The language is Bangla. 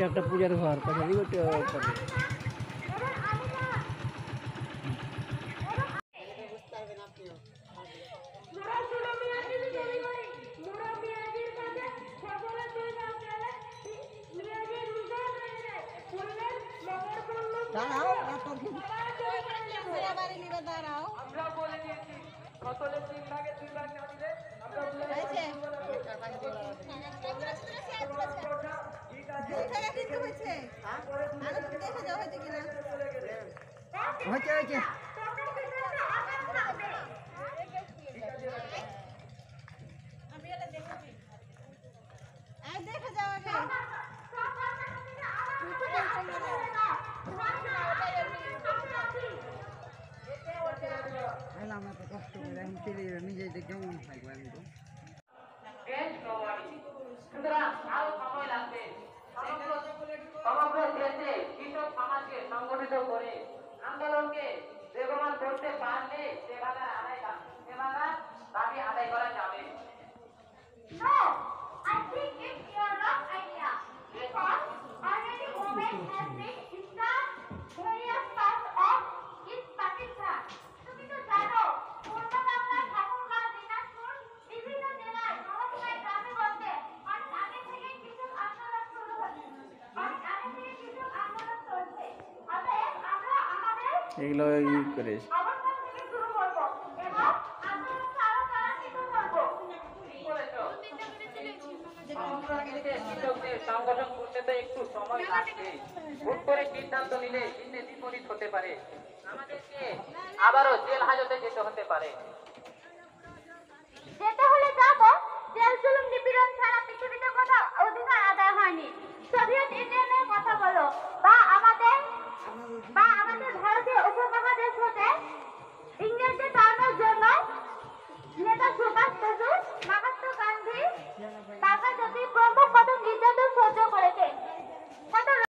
একটা পূজার ঘর পাশে দিকে করবে। দাঁড়াও বাড়ি নিবে দাঁড়াও আমরা বলে দিয়েছি সকলে 3 ভাগে 2 ভাগ না দিলে আমরা বলে দিয়েছি হয়েছে দেখে যাও আগে আমরা তো কষ্ট করে এখন চলে যাবে নিজেদের কেমন থাকবো আমি তো সুতরাং আরো সময় লাগবে সমগ্র দেশে কৃষক সমাজকে সংগঠিত করে আন্দোলনকে বেগবান করতে পারলে সে বাধার দাবি আদায় করা যাবে। No, I think it's your wrong idea because already women have been Islam various parts of East Pakistan. তুমি তো জানো পূর্ব বাংলার ঠাকুরগাঁও দিনাজপুর বিভিন্ন জেলায় নবগ্রাম গ্রামে গঞ্জে অনেক আগে থেকে কৃষক আন্দোলন শুরু হচ্ছে অতএব আমরা আমাদের এগুলো ই করে অবস্থান থেকে শুরু করবো এবং আন্দোলনকে আরো ত্বরান্বিত করবো। কৃষকদের সংগঠন করতে তো একটু সময় লাগবে। ভুল করে সিদ্ধান্ত নিলে দিনে বিপরীত হতে পারে, আমাদেরকে আবারও জেল হাজতে যেতে হতে পারে।